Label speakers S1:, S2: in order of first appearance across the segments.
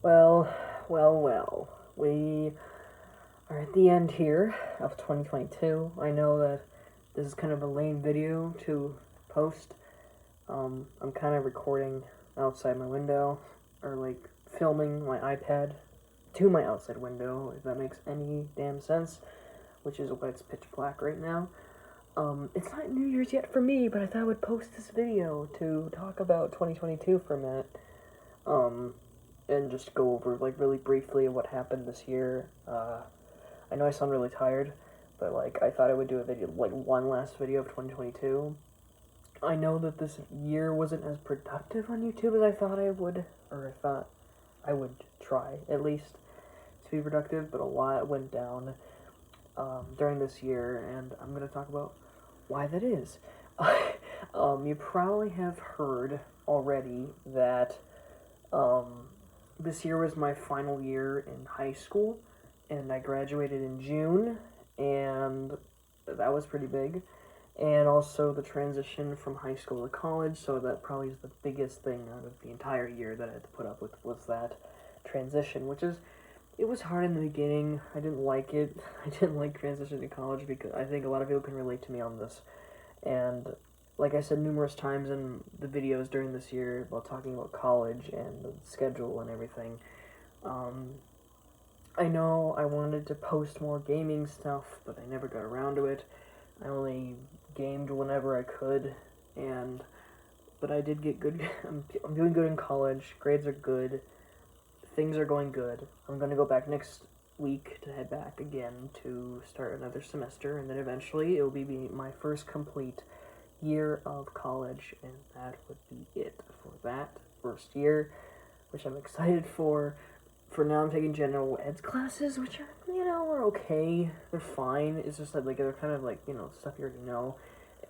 S1: Well, well. We are at the end here of 2022. I know that this is kind of a lame video to post. I'm kind of recording outside my window, or like filming my iPad to my outside window, if that makes any damn sense, which is why it's pitch black right now. It's not New Year's yet for me, but I thought I would post this video to talk about 2022 for a minute. Um, and just go over like really briefly what happened this year. I know I sound really tired, but like I thought I would do a video, like one last video of 2022. I know that this year wasn't as productive on YouTube as I thought I would, or I thought I would try at least to be productive, but a lot went down during this year, and I'm gonna talk about why that is. You probably have heard already that um, this year was my final year in high school, and I graduated in June, and that was pretty big. And also the transition from high school to college, so that probably is the biggest thing out of the entire year that I had to put up with was that transition, which is it was hard in the beginning. I didn't like it. I didn't like transition to college because I think a lot of people can relate to me on this. And like I said numerous times in the videos during this year about talking about college and the schedule and everything, um, I know I wanted to post more gaming stuff, but I never got around to it. I only gamed whenever I could, and but I did get good. I'm doing good in college. Grades are good. Things are going good. I'm gonna go back next week to head back again to start another semester, and then eventually it will be my first complete year of college, and that would be it for that first year, which I'm excited for. For now, I'm taking general eds classes, which are okay. They're fine. It's just that like they're kind of like stuff you already know.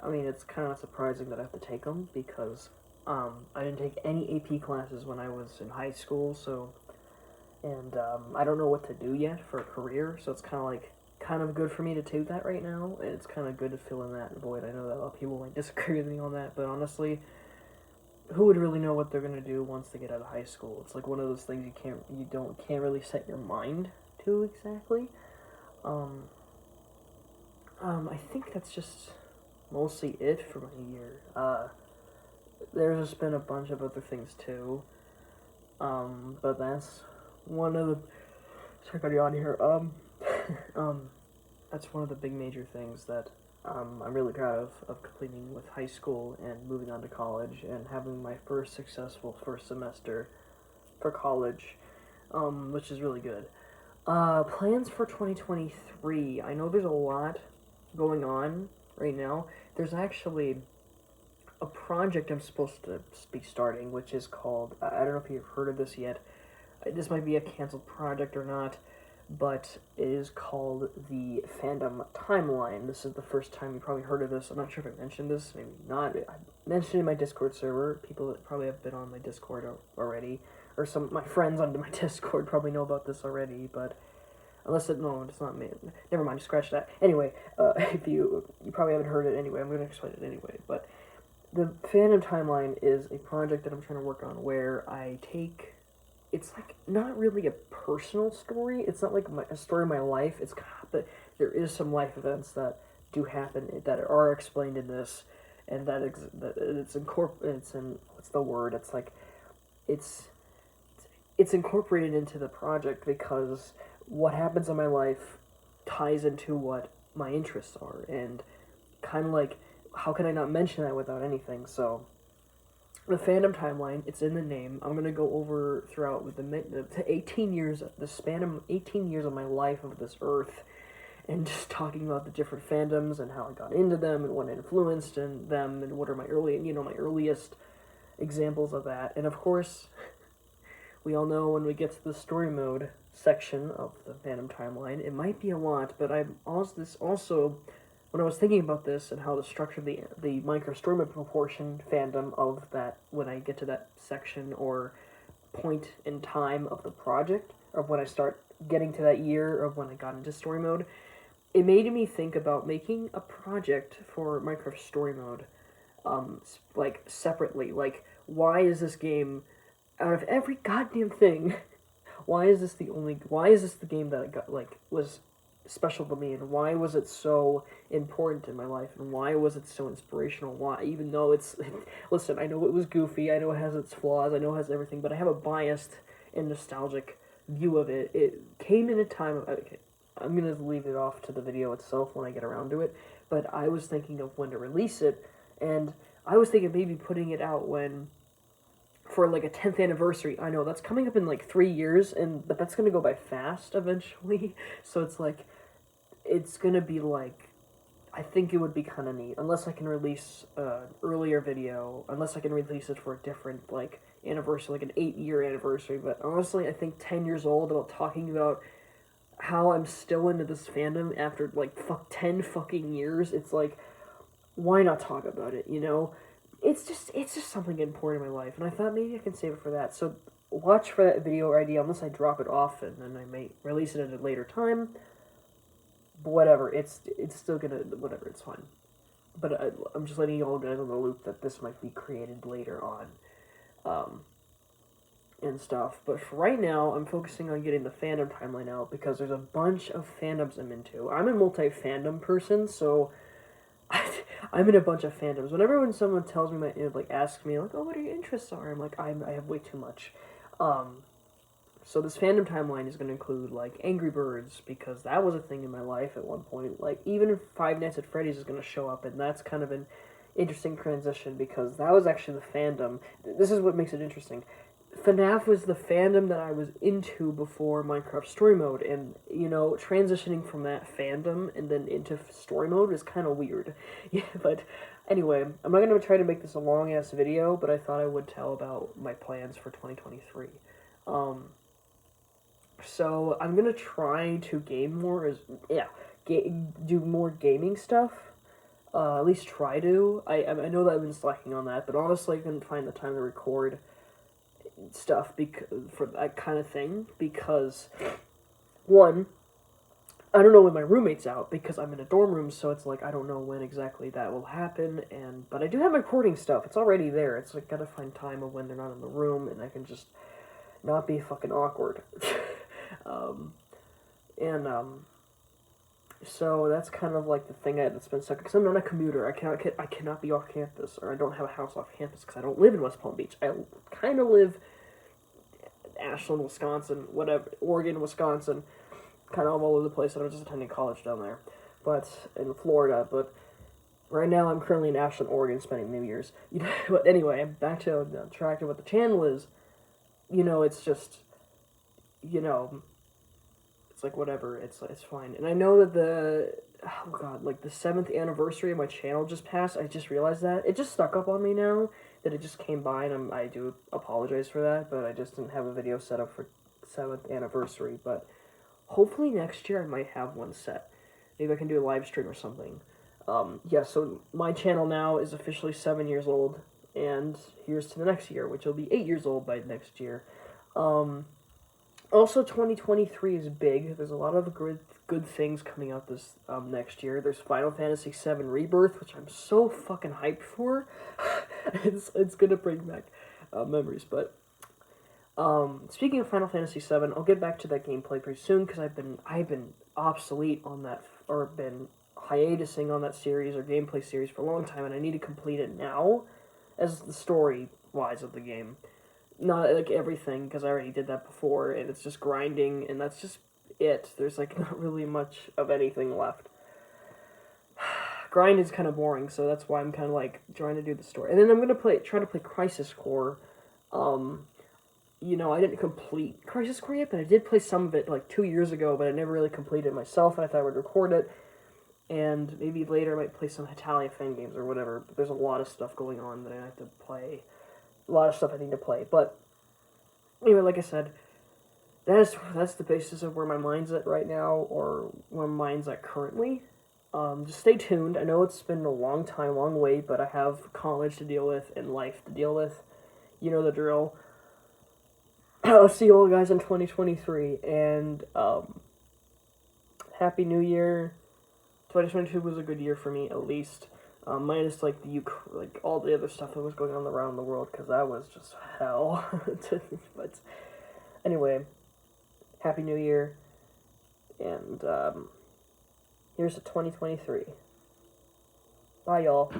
S1: I mean, it's kind of not surprising that I have to take them because I didn't take any AP classes when I was in high school, so and I don't know what to do yet for a career, so it's kind of good for me to take that right now. And it's kind of good to fill in that void. I know that a lot of people might disagree with me on that, but honestly, who would really know what they're gonna do once they get out of high school? It's like one of those things you can't really set your mind to exactly. Um, I think that's just mostly it for my year. There's just been a bunch of other things too. But that's one of the sorry, got you on here. Um, that's one of the big major things that I'm really proud of completing with high school and moving on to college and having my first successful first semester for college, which is really good. Plans for 2023. I know there's a lot going on right now. There's actually a project I'm supposed to be starting, which is called, I don't know if you've heard of this yet. This might be a canceled project or not, but it is called the Fandom Timeline. This is the first time you probably heard of this. I'm not sure if I mentioned this, maybe not. I mentioned it in my Discord server. People that probably have been on my Discord already, or some of my friends on my Discord probably know about this already, but no, it's not me. Never mind, scratch that. Anyway, if you probably haven't heard it anyway, I'm going to explain it anyway, but the Phantom Timeline is a project that I'm trying to work on where I take. It's like not really a personal story. It's not like a story of my life. It's kind of, but there is some life events that do happen that are explained in this, and that it's in what's the word? It's like it's it's incorporated into the project because what happens in my life ties into what my interests are, and kind of like how can I not mention that without anything? So the fandom timeline, it's in the name. I'm gonna go over throughout with the 18 years, the span of 18 years of my life of this earth, and just talking about the different fandoms and how I got into them and what influenced them and what are my earliest examples of that. And of course, we all know when we get to the story mode section of the fandom timeline, it might be a lot, but I'm also when I was thinking about this and how to structure the micro story mode proportion fandom of that when I get to that section or point in time of the project of when I start getting to that year of when I got into story mode, it made me think about making a project for micro story mode, like separately. Like, why is this game out of every goddamn thing? why is this the game that I got, like, was special to me, and why was it so important in my life, and why was it so inspirational? Why, even though it's, listen, I know it was goofy, I know it has its flaws, I know it has everything, but I have a biased and nostalgic view of it. It came in a time of, okay, I'm gonna leave it off to the video itself when I get around to it, but I was thinking of when to release it, and I was thinking maybe putting it out when, for like a 10th anniversary. I know that's coming up in like 3 years, but that's gonna go by fast eventually. So it's like, it's gonna be like, I think it would be kind of neat, unless I can release an earlier video, unless I can release it for a different, like, anniversary, like an 8-year anniversary. But honestly, I think 10 years old, about talking about how I'm still into this fandom after, like, 10 fucking years, it's like, why not talk about it, you know? It's just something important in my life, and I thought maybe I can save it for that. So watch for that video idea, unless I drop it off, and then I may release it at a later time. But whatever, it's still gonna, whatever, it's fine. But I'm just letting you all guys on the loop that this might be created later on, and stuff. But for right now, I'm focusing on getting the fandom timeline out, because there's a bunch of fandoms I'm into. I'm a multi-fandom person, so I'm in a bunch of fandoms. When someone tells me, like, asks me, like, oh, what are your interests are, I'm like, I have way too much. So this fandom timeline is going to include, like, Angry Birds, because that was a thing in my life at one point. Like, even Five Nights at Freddy's is going to show up, and that's kind of an interesting transition, because that was actually the fandom. This is what makes it interesting. FNAF was the fandom that I was into before Minecraft Story Mode, and, you know, transitioning from that fandom and then into Story Mode is kind of weird. Yeah, but anyway, I'm not going to try to make this a long-ass video, but I thought I would tell about my plans for 2023. So I'm going to try to game more, do more gaming stuff. At least try to. I know that I've been slacking on that, but honestly I couldn't find the time to record stuff for that kind of thing, because, one, I don't know when my roommate's out, because I'm in a dorm room, so it's like, I don't know when exactly that will happen, but I do have my recording stuff, it's already there, it's like, gotta find time of when they're not in the room, and I can just not be fucking awkward. So that's kind of like the thing that's been stuck, because I'm not a commuter. I cannot be off campus, or I don't have a house off campus, because I don't live in West Palm Beach. I kind of live in Ashland, Wisconsin, whatever, Oregon, Wisconsin, kind of all over the place, and I'm just attending college down there, but in Florida. But right now I'm currently in Ashland, Oregon, spending New Year's. You know, but anyway, back to the track of what the channel is. You know, it's just, you know, it's like, whatever, it's fine. And I know that the 7th anniversary of my channel just passed. I just realized that. It just stuck up on me now, that it just came by, and I do apologize for that, but I just didn't have a video set up for 7th anniversary. But hopefully next year I might have one set. Maybe I can do a live stream or something. Yeah, so my channel now is officially 7 years old, and here's to the next year, which will be 8 years old by next year. Also, 2023 is big. There's a lot of good things coming out this next year. There's Final Fantasy VII Rebirth, which I'm so fucking hyped for. it's gonna bring back memories. But speaking of Final Fantasy VII, I'll get back to that gameplay pretty soon, because I've been obsolete on that, or been hiatusing on that series or gameplay series for a long time, and I need to complete it now, as the story wise of the game. Not like everything, because I already did that before, and it's just grinding, and that's just it. There's like not really much of anything left. Grind is kind of boring, so that's why I'm kind of like trying to do the story. And then I'm gonna try to play Crisis Core. You know, I didn't complete Crisis Core yet, but I did play some of it like 2 years ago, but I never really completed it myself, and I thought I would record it. And maybe later I might play some Hetalia fan games or whatever. But there's a lot of stuff going on that I have to play. A lot of stuff I need to play. But anyway, like I said, that's the basis of where my mind's at right now, or where my mind's at currently. Just stay tuned. I know it's been a long time, long wait, but I have college to deal with and life to deal with. You know the drill. I'll see you all guys in 2023, and Happy New Year. 2022 was a good year for me, at least. Minus like all the other stuff that was going on around the world, because that was just hell. But anyway, Happy New Year. And here's a 2023. Bye, y'all.